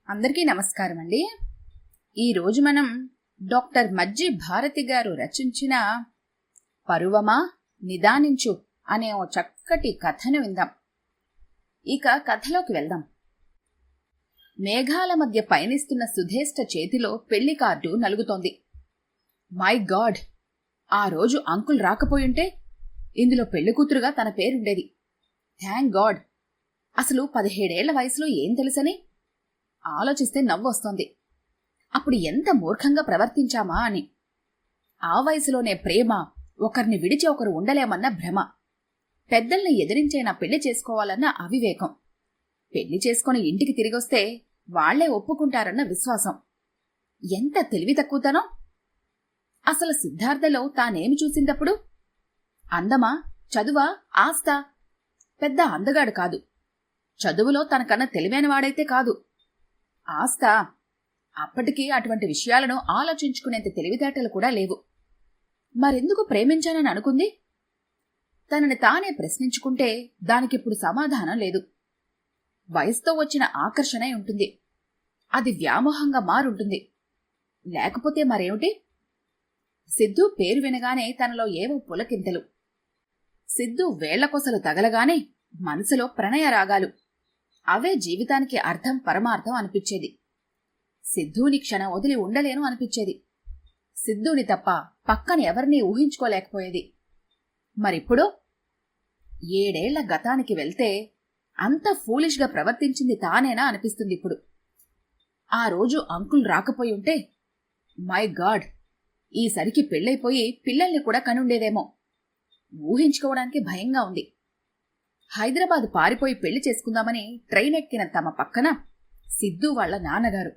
అందరికీ నమస్కారం అండి. ఈరోజు మనం డాక్టర్ మజ్జి భారతి గారు రచించిన పరువమా నిదానించు అనే ఓ చక్కటి కథను విందాం. ఇక కథలోకి వెళ్దాం. మేఘాల మధ్య పయనిస్తున్న సుధేష్ట చేతిలో పెళ్లి కార్డు నలుగుతోంది. మై గాడ్, ఆ రోజు అంకుల్ రాకపోయుంటే ఇందులో పెళ్లి కూతురుగా తన పేరుండేది. Thank God. అసలు 17 ఏళ్ల వయసులో ఏం తెలుసని ఆలోచిస్తే నవ్వొస్తోంది. అప్పుడు ఎంత మూర్ఖంగా ప్రవర్తించామా అని. ఆ వయసులోనే ప్రేమ, ఒకరిని విడిచి ఒకరు ఉండలేమన్న భ్రమ, పెద్దల్ని ఎదిరించైనా పెళ్లి చేసుకోవాలన్న అవివేకం, పెళ్లి చేసుకుని ఇంటికి తిరిగొస్తే వాళ్లే ఒప్పుకుంటారన్న విశ్వాసం. ఎంత తెలివి తక్కువతనం! అసలు సిద్ధార్థలో తానేమి చూసిందప్పుడు? అందమా, చదువా, ఆస్తా? పెద్ద అందగాడు కాదు. చదువులో తనకన్నా తెలివైనవాడైతే కాదు. ఆస్తా? అప్పటికీ అటువంటి విషయాలను ఆలోచించుకునేంత తెలివితేటలు కూడా లేవు. మరెందుకు ప్రేమించానని అనుకుంది? తనని తానే ప్రశ్నించుకుంటే దానికిప్పుడు సమాధానం లేదు. వయసుతో వచ్చిన ఆకర్షణే ఉంటుంది. అది వ్యామోహంగా మారుంటుంది. లేకపోతే మరేమిటి? సిద్ధు పేరు వినగానే తనలో ఏవో పులకింతలు. సిద్ధు వేళ్లకొసలు తగలగానే మనసులో ప్రణయ రాగాలు. అవే జీవితానికి అర్థం పరమార్థం అనిపించేది. సిద్ధుని క్షణం వదిలి ఉండలేను అనిపించేది. సిద్ధుని తప్ప పక్కన ఎవరినీ ఊహించుకోలేకపోయేది. మరిప్పుడు 7 ఏళ్ల గతానికి వెళ్తే అంత ఫూలిష్గా ప్రవర్తించింది తానేనా అనిపిస్తుంది ఇప్పుడు. ఆ రోజు అంకుల్ రాకపోయుంటే మై గాడ్, ఈసరికి పెళ్ళైపోయి పిల్లల్ని కూడా కనుండేదేమో. ఊహించుకోవడానికి భయంగా ఉంది. హైదరాబాద్ పారిపోయి పెళ్లి చేసుకుందామని ట్రైన్ ఎక్కిన తమ పక్కన సిద్ధు వాళ్ల నాన్నగారు.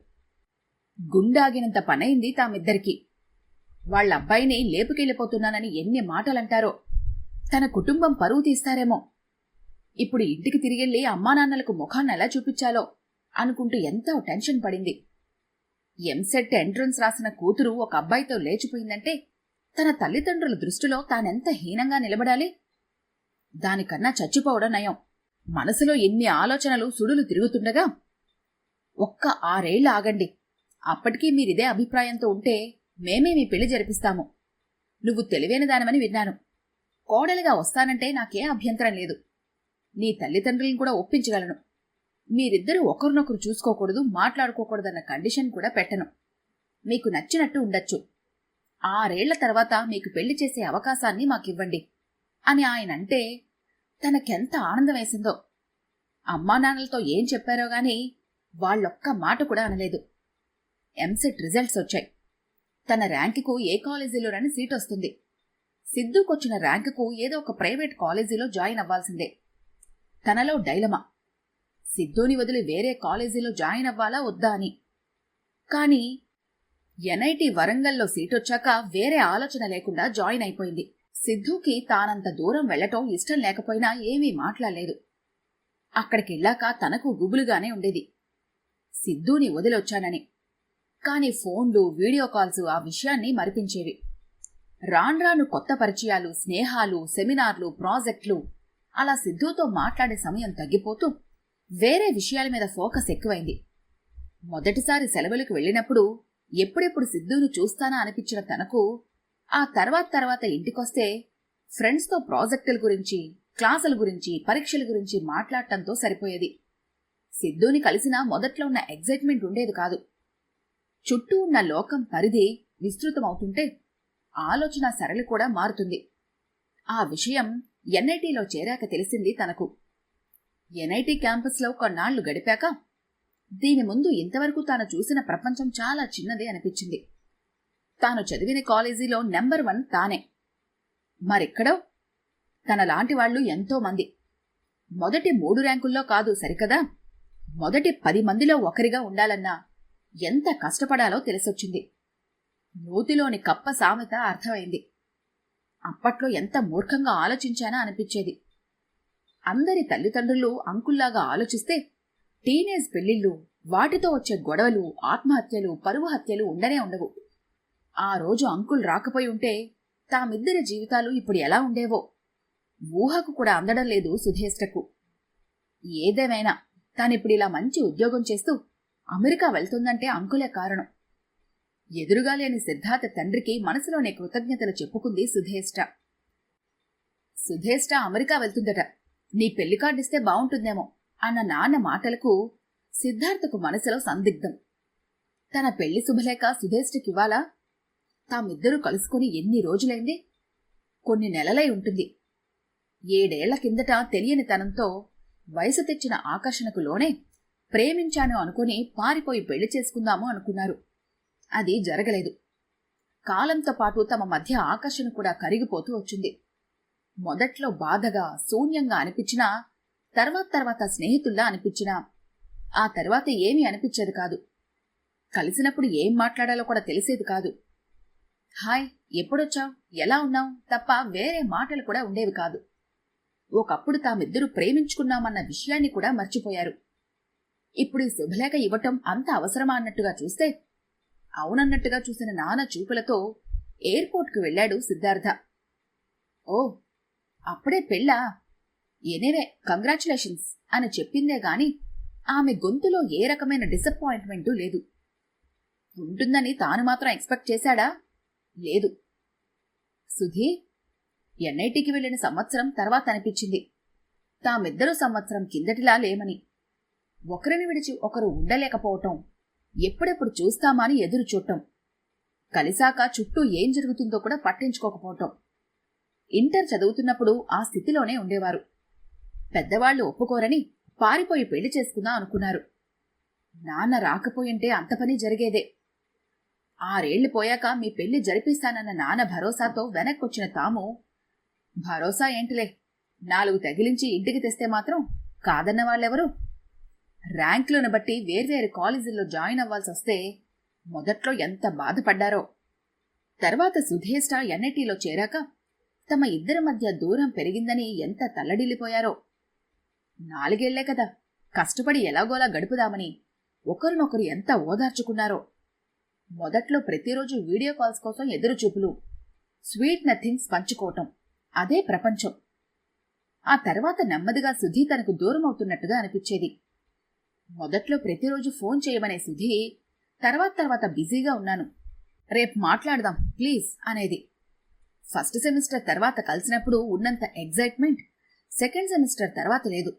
గుండాగినంత పనైంది తామిద్దరికీ. వాళ్ల అబ్బాయిని లేపుకెళ్ళిపోతున్నానని ఎన్ని మాటలంటారో. తన కుటుంబం పరువు తీస్తారేమో. ఇప్పుడు ఇంటికి తిరిగెళ్లి అమ్మానాన్నలకు ముఖాన్ని ఎలా చూపించాలో అనుకుంటూ ఎంతో టెన్షన్ పడింది. ఎంసెట్ ఎంట్రన్స్ రాసిన కూతురు ఒక అబ్బాయితో లేచిపోయిందంటే తన తల్లిదండ్రుల దృష్టిలో తానెంత హీనంగా నిలబడాలి? దానికన్నా చచ్చిపోవడం నయం. మనసులో ఎన్ని ఆలోచనలు సుడులు తిరుగుతుండగా, ఒక్క 6 ఏళ్లు ఆగండి, అప్పటికీ మీరిదే అభిప్రాయంతో ఉంటే మేమే మీ పెళ్లి జరిపిస్తాము. నువ్వు తెలివైన దానమని విన్నాను. కోడలిగా వస్తానంటే నాకే అభ్యంతరం లేదు. నీ తల్లిదండ్రులను కూడా ఒప్పించగలను. మీరిద్దరూ ఒకరినొకరు చూసుకోకూడదు, మాట్లాడుకోకూడదన్న కండిషన్ కూడా పెట్టను. మీకు నచ్చినట్టు ఉండొచ్చు. 6 ఏళ్ల తర్వాత మీకు పెళ్లి చేసే అవకాశాన్ని మాకివ్వండి అని ఆయనంటే తనకెంత ఆనందం వేసిందో. అమ్మానాన్నలతో ఏం చెప్పారో గాని వాళ్ళొక్క మాట కూడా అనలేదు. ఎంసెట్ రిజల్ట్స్ వచ్చాయి. తన ర్యాంకుకు ఏ కాలేజీలోనని సీట్ వస్తుంది. సిద్ధుకొచ్చిన ర్యాంకుకు ఏదో ఒక ప్రైవేట్ కాలేజీలో జాయిన్ అవ్వాల్సిందే. తనలో డైలమా, సిద్ధుని వదిలి వేరే కాలేజీలో జాయిన్ అవ్వాలా వద్దా అని. కాని ఎన్ఐటి వరంగల్లో సీటొచ్చాక వేరే ఆలోచన లేకుండా జాయిన్ అయిపోయింది. సిద్ధుకి తానంత దూరం వెళ్లటం ఇష్టం లేకపోయినా ఏమీ మాట్లాడలేదు. అక్కడికెళ్ళాక తనకు గుబులుగానే ఉండేది సిద్ధుని వదిలొచ్చానని. కాని ఫోన్లు, వీడియో కాల్స్ ఆ విషయాన్ని మరిపించేవి. రాన్రాను కొత్త పరిచయాలు, స్నేహాలు, సెమినార్లు, ప్రాజెక్టులు, అలా సిద్ధుతో మాట్లాడే సమయం తగ్గిపోతూ వేరే విషయాల మీద ఫోకస్ ఎక్కువైంది. మొదటిసారి సెలవులకు వెళ్ళినప్పుడు ఎప్పుడెప్పుడు సిద్ధును చూస్తానా అనిపించిన తనకు ఆ తర్వాత ఇంటికొస్తే ఫ్రెండ్స్తో ప్రాజెక్టుల గురించి, క్లాసుల గురించి, పరీక్షల గురించి మాట్లాడటంతో సరిపోయేది. సిద్ధుని కలిసినా మొదట్లో ఉన్న ఎగ్జైట్మెంట్ ఉండేది కాదు. చుట్టూ ఉన్న లోకం పరిధి విస్తృతమవుతుంటే ఆలోచన సరళి కూడా మారుతుంది. ఆ విషయం ఎన్ఐటీలో చేరాక తెలిసింది తనకు. ఎన్ఐటీ క్యాంపస్లో కొన్నాళ్లు గడిపాక దీని ముందు ఇంతవరకు తాను చూసిన ప్రపంచం చాలా చిన్నదే అనిపించింది. తాను చదివిన కాలేజీలో నెంబర్ 1 తానే. మరెక్కడో తనలాంటి వాళ్లు ఎంతో మంది. మొదటి 3 ర్యాంకుల్లో కాదు సరికదా, మొదటి 10 మందిలో ఒకరిగా ఉండాలన్నా ఎంత కష్టపడాలో తెలిసొచ్చింది. నూతిలోని కప్ప సామెత అర్థమైంది. అప్పట్లో ఎంత మూర్ఖంగా ఆలోచించానా అనిపించేది. అందరి తల్లిదండ్రులు అంకుల్లాగా ఆలోచిస్తే టీనేజ్ పెళ్లిళ్లు, వాటితో వచ్చే గొడవలు, ఆత్మహత్యలు, పరువు హత్యలు ఉండనే ఉండవు. ఆ రోజు అంకుల్ రాకపోయి ఉంటే తామిద్దరి జీవితాలు ఇప్పుడు ఎలా ఉండేవో ఊహకు కూడా అందడం లేదు సుధేష్ఠకు. ఏదేమైనా తానిప్పుడిలా మంచి ఉద్యోగం చేస్తూ అమెరికా వెళ్తుందంటే అంకులే కారణం. ఎదురుగా లేని సిద్ధార్థ తండ్రికి మనసులోనే కృతజ్ఞతలు చెప్పుకుంది సుధేష్ట. సుధేష్ట అమెరికా వెళ్తుందట, నీ పెళ్లి కార్డిస్తే బావుంటుందేమో అన్న నాన్న మాటలకు సిద్ధార్థకు మనసులో సందిగ్ధం. తన పెళ్లి శుభలేఖ సుధేష్టకివ్వాలా? తామిద్దరూ కలుసుకుని ఎన్ని రోజులైంది? కొన్ని నెలలై ఉంటుంది. 7 ఏళ్ల కిందట తెలియని తనంతో వయసు తెచ్చిన ఆకర్షణకు లోనే ప్రేమించాను అనుకుని పారిపోయి పెళ్లి చేసుకుందాము అనుకున్నారు. అది జరగలేదు. కాలంతో పాటు తమ మధ్య ఆకర్షణ కూడా కరిగిపోతూ వచ్చింది. మొదట్లో బాధగా శూన్యంగా అనిపించినా తర్వాత స్నేహితుల్లా అనిపించినా ఆ తర్వాత ఏమీ అనిపించేది కాదు. కలిసినప్పుడు ఏం మాట్లాడాలో కూడా తెలిసేది కాదు. హాయ్, ఎప్పుడొచ్చావు, ఎలా ఉన్నావు తప్ప వేరే మాటలు కూడా ఉండేవి కాదు. ఒకప్పుడు తామిద్దరూ ప్రేమించుకున్నామన్న విషయాన్ని కూడా మర్చిపోయారు. ఇప్పుడు ఈ శుభలేఖ ఇవ్వటం అంత అవసరమా అన్నట్టుగా చూస్తే అవునన్నట్టుగా చూసిన నాన్న చూపులతో ఎయిర్పోర్ట్కు వెళ్లాడు సిద్ధార్థ. ఓ, అప్పుడే పెళ్ళా? ఎనీవే కంగ్రాచులేషన్స్ అని చెప్పిందే గాని ఆమె గొంతులో ఏ రకమైన డిసప్పాయింట్మెంటు లేదు. ఉంటుందని తాను మాత్రం ఎక్స్పెక్ట్ చేశాడా? లేదు. సుధీ, ఎన్ఐటికి వెళ్లిన సంవత్సరం తర్వాత అనిపించింది తామిద్దరూ సంవత్సరం కిందటిలా లేమని. ఒకరిని విడిచి ఒకరు ఉండలేకపోవటం, ఎప్పుడెప్పుడు చూస్తామా అని ఎదురు చూడటం, కలిసాక చుట్టూ ఏం జరుగుతుందో కూడా పట్టించుకోకపోవటం. ఇంటర్ చదువుతున్నప్పుడు ఆ స్థితిలోనే ఉండేవారు. పెద్దవాళ్లు ఒప్పుకోరని పారిపోయి పెళ్లి చేసుకుందాం అనుకున్నారు. నాన్న రాకపోయింటే అంత పని జరిగేదే. 6 ఏళ్లు పోయాక మీ పెళ్లి జరిపిస్తానన్న నాన్న భరోసాతో వెనక్కొచ్చిన తాము, భరోసా ఏంటిలే, 4 తగిలించి ఇంటికి తెస్తే మాత్రం కాదన్న వాళ్ళెవరు? ర్యాంకులను బట్టి వేర్వేరు కాలేజీల్లో జాయిన్ అవ్వాల్సి వస్తే మొదట్లో ఎంత బాధపడ్డారో. తర్వాత సుధేష్ట ఎన్ఐటీలో చేరాక తమ ఇద్దరి మధ్య దూరం పెరిగిందని ఎంత తల్లడిల్లిపోయారో. 4 ఏళ్లే కదా, కష్టపడి ఎలాగోలా గడుపుదామని ఒకరినొకరు ఎంత ఓదార్చుకున్నారో. మొదట్లో ప్రతిరోజు వీడియో కాల్స్ కోసం ఎదురుచూపులు, స్వీట్ నథింగ్స్ పంచుకోవటం, అదే ప్రపంచం. ఆ తర్వాత నెమ్మదిగా సుధీ తనకు దూరం అవుతున్నట్టుగా అనిపించేది. మొదట్లో ప్రతిరోజు ఫోన్ చేయమనే సుధీ తర్వాత బిజీగా ఉన్నాను, రేపు మాట్లాడదాం ప్లీజ్ అనేది. ఫస్ట్ సెమిస్టర్ తర్వాత కలిసినప్పుడు ఉన్నంత ఎగ్జైట్మెంట్ సెకండ్ సెమిస్టర్ తర్వాత లేదు.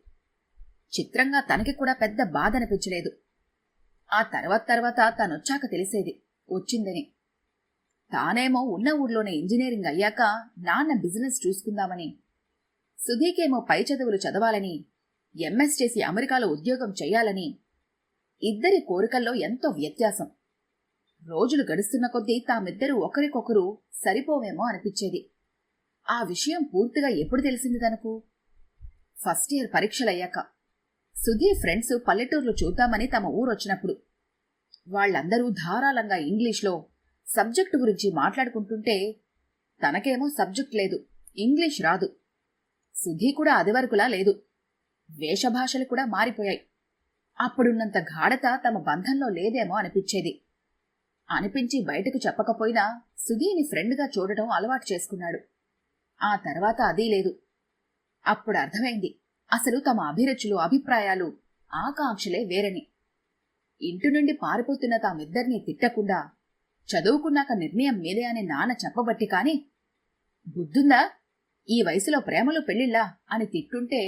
చిత్రంగా తనకి కూడా పెద్ద బాధ అనిపించలేదు. ఆ తర్వాత తనొచ్చాక తెలిసేది వచ్చిందని. తానేమో ఉన్న ఊర్లోనే ఇంజనీరింగ్ అయ్యాక నాన్న బిజినెస్ చూసుకుందామని, సుధీకేమో పై చదువులు చదవాలని, ఎంఎస్ చేసి అమెరికాలో ఉద్యోగం చెయ్యాలని. ఇద్దరి కోరికల్లో ఎంతో వ్యత్యాసం. రోజులు గడుస్తున్న కొద్దీ తామిద్దరూ ఒకరికొకరు సరిపోవేమో అనిపించేది. ఆ విషయం పూర్తిగా ఎప్పుడు తెలిసింది తనకు? ఫస్ట్ ఇయర్ పరీక్షలయ్యాక. సుధీ ఫ్రెండ్స్ పల్లెటూర్లు చూద్దామని తమ ఊరొచ్చినప్పుడు. వాళ్లందరూ ధారాళంగా ఇంగ్లీష్లో సబ్జెక్టు గురించి మాట్లాడుకుంటుంటే తనకేమో సబ్జెక్ట్ లేదు, ఇంగ్లీష్ రాదు. సుధీ కూడా అదివరకులా లేదు. వేషభాషలు కూడా మారిపోయాయి. అప్పుడున్నంత గాఢత తమ బంధంలో లేదేమో అనిపించేది. అనిపించి బయటకు చెప్పకపోయినా సుధీని ఫ్రెండ్గా చూడటం అలవాటు చేసుకున్నాడు. ఆ తర్వాత అదీ లేదు. అప్పుడు అర్థమైంది అసలు తమ అభిరుచులు, అభిప్రాయాలు, ఆకాంక్షలే వేరని. ఇంటి నుండి పారిపోతున్న తామిద్దరినీ తిట్టకుండా చదువుకున్నాక నిర్ణయం మీదే అని నాన్న చెప్పబట్టి కాని, బుద్ధుందా ఈ వయసులో ప్రేమలు పెళ్లిళ్ళా అని తిట్టుంటే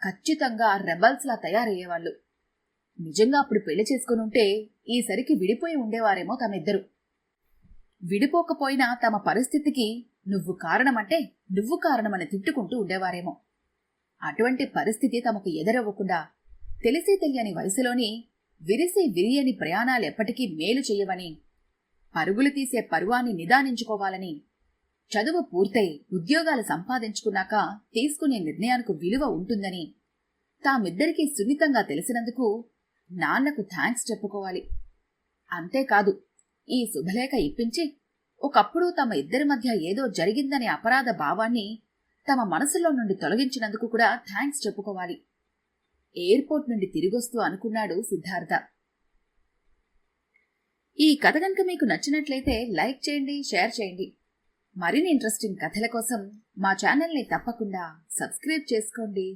ఖచ్చితంగా రెబల్స్లా తయారయ్యేవాళ్లు. నిజంగా అప్పుడు పెళ్లి చేసుకునుంటే ఈసరికి విడిపోయి ఉండేవారేమో తమిద్దరు. విడిపోకపోయినా తమ పరిస్థితికి నువ్వు కారణమంటే నువ్వు కారణమని తిట్టుకుంటూ ఉండేవారేమో. అటువంటి పరిస్థితి తమకు ఎదురవ్వకుండా తెలిసి తెలియని వయసులోని విరిసి విరియని ప్రయాణాలెప్పటికీ మేలు చెయ్యవని, పరుగులు తీసే పరువాన్ని నిదానించుకోవాలని, చదువు పూర్తయి ఉద్యోగాలు సంపాదించుకున్నాక తీసుకునే నిర్ణయానికి విలువ ఉంటుందని తామిద్దరికీ సున్నితంగా తెలిసినందుకు నాన్నకు థ్యాంక్స్ చెప్పుకోవాలి. అంతేకాదు, ఈ శుభలేఖ ఇప్పించి ఒకప్పుడు తమ ఇద్దరి మధ్య ఏదో జరిగిందనే అపరాధ భావాన్ని తమ మనసులో నుండి తొలగించినందుకు కూడా థ్యాంక్స్ చెప్పుకోవాలి. ఎయిర్పోర్ట్ నుండి తిరిగొస్తూ అనుకున్నాడు సిద్ధార్థ. ఈ కథ కనుక మీకు నచ్చినట్లయితే లైక్ చేయండి, షేర్ చేయండి. మరిన్ని ఇంట్రెస్టింగ్ కథల కోసం మా ఛానల్ని తప్పకుండా సబ్స్క్రైబ్ చేసుకోండి.